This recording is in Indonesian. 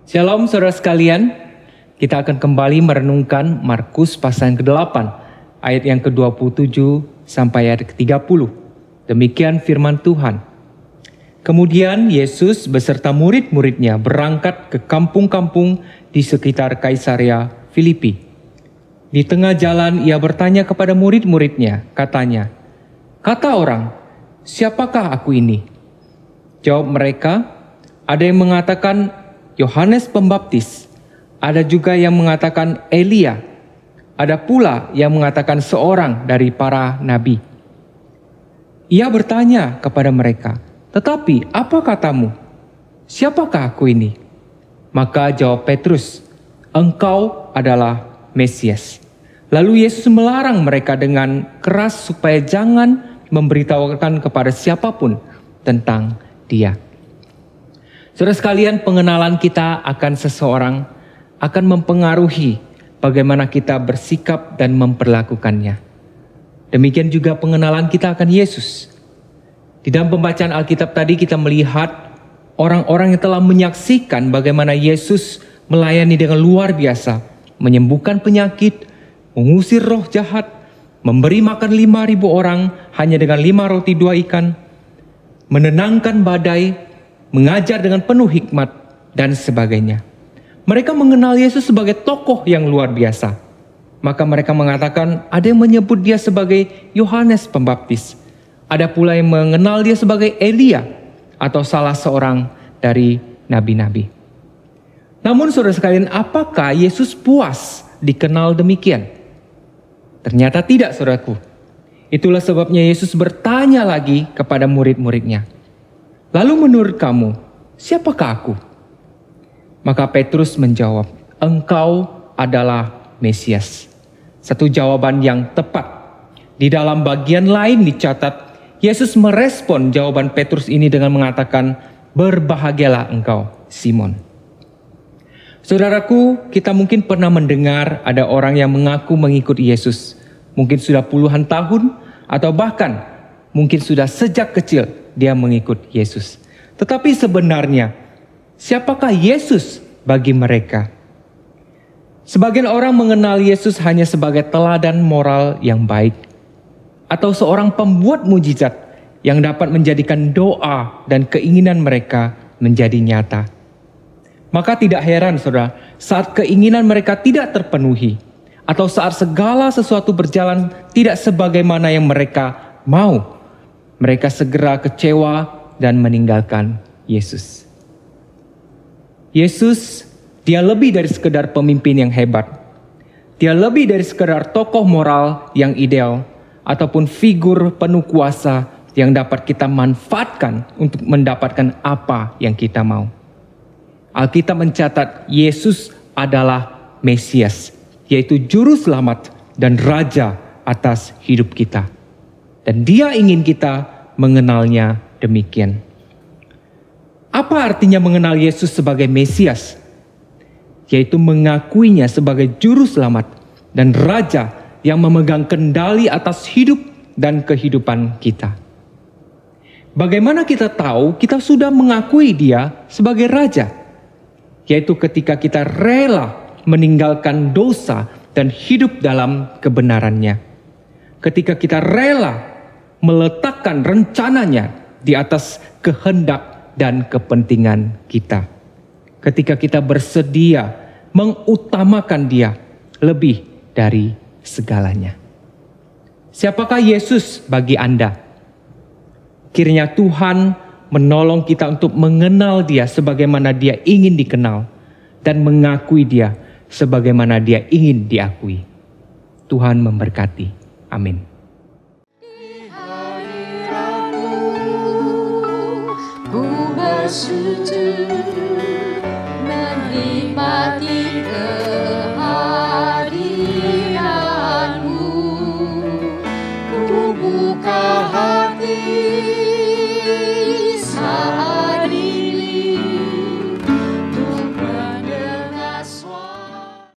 Shalom saudara sekalian, kita akan kembali merenungkan Markus pasal yang ke-8, ayat yang ke-27 sampai ayat ke-30. Demikian firman Tuhan. Kemudian Yesus beserta murid-muridnya berangkat ke kampung-kampung di sekitar Kaisarea Filipi. Di tengah jalan ia bertanya kepada murid-muridnya, katanya, "Kata orang, siapakah aku ini?" Jawab mereka, "Ada yang mengatakan Yohanes Pembaptis, ada juga yang mengatakan Elia, ada pula yang mengatakan seorang dari para nabi." Ia bertanya kepada mereka, "Tetapi apa katamu? Siapakah aku ini?" Maka jawab Petrus, "Engkau adalah Mesias." Lalu Yesus melarang mereka dengan keras supaya jangan memberitahukan kepada siapapun tentang Dia. Saudara sekalian, pengenalan kita akan seseorang akan mempengaruhi bagaimana kita bersikap dan memperlakukannya. Demikian juga pengenalan kita akan Yesus. Di dalam pembacaan Alkitab tadi kita melihat orang-orang yang telah menyaksikan bagaimana Yesus melayani dengan luar biasa, menyembuhkan penyakit, mengusir roh jahat, memberi makan 5.000 orang hanya dengan 5 roti 2 ikan, menenangkan badai, mengajar dengan penuh hikmat, dan sebagainya. Mereka mengenal Yesus sebagai tokoh yang luar biasa. Maka mereka mengatakan ada yang menyebut dia sebagai Yohanes Pembaptis. Ada pula yang mengenal dia sebagai Elia atau salah seorang dari nabi-nabi. Namun saudara sekalian, apakah Yesus puas dikenal demikian? Ternyata tidak, saudaraku. Itulah sebabnya Yesus bertanya lagi kepada murid-muridnya, "Lalu menurut kamu, siapakah aku?" Maka Petrus menjawab, "Engkau adalah Mesias." Satu jawaban yang tepat. Di dalam bagian lain dicatat, Yesus merespon jawaban Petrus ini dengan mengatakan, "Berbahagialah engkau, Simon." Saudaraku, kita mungkin pernah mendengar ada orang yang mengaku mengikuti Yesus. Mungkin sudah puluhan tahun atau bahkan mungkin sudah sejak kecil dia mengikut Yesus. Tetapi sebenarnya, siapakah Yesus bagi mereka? Sebagian orang mengenal Yesus hanya sebagai teladan moral yang baik, atau seorang pembuat mujizat yang dapat menjadikan doa dan keinginan mereka menjadi nyata. Maka tidak heran, saudara, saat keinginan mereka tidak terpenuhi, atau saat segala sesuatu berjalan tidak sebagaimana yang mereka mau, mereka segera kecewa dan meninggalkan Yesus. Yesus, dia lebih dari sekedar pemimpin yang hebat. Dia lebih dari sekedar tokoh moral yang ideal ataupun figur penuh kuasa yang dapat kita manfaatkan untuk mendapatkan apa yang kita mau. Alkitab mencatat Yesus adalah Mesias, yaitu juru selamat dan raja atas hidup kita. Dan dia ingin kita mengenalnya demikian. Apa artinya mengenal Yesus sebagai Mesias? Yaitu mengakuinya sebagai juru selamat dan raja yang memegang kendali atas hidup dan kehidupan kita. Bagaimana kita tahu kita sudah mengakui dia sebagai raja? Yaitu ketika kita rela meninggalkan dosa dan hidup dalam kebenarannya. Ketika kita rela meletakkan rencananya di atas kehendak dan kepentingan kita. Ketika kita bersedia mengutamakan dia lebih dari segalanya. Siapakah Yesus bagi Anda? Kiranya Tuhan menolong kita untuk mengenal dia sebagaimana dia ingin dikenal dan mengakui dia sebagaimana dia ingin diakui. Tuhan memberkati. Amin. Ku bersujud menikmati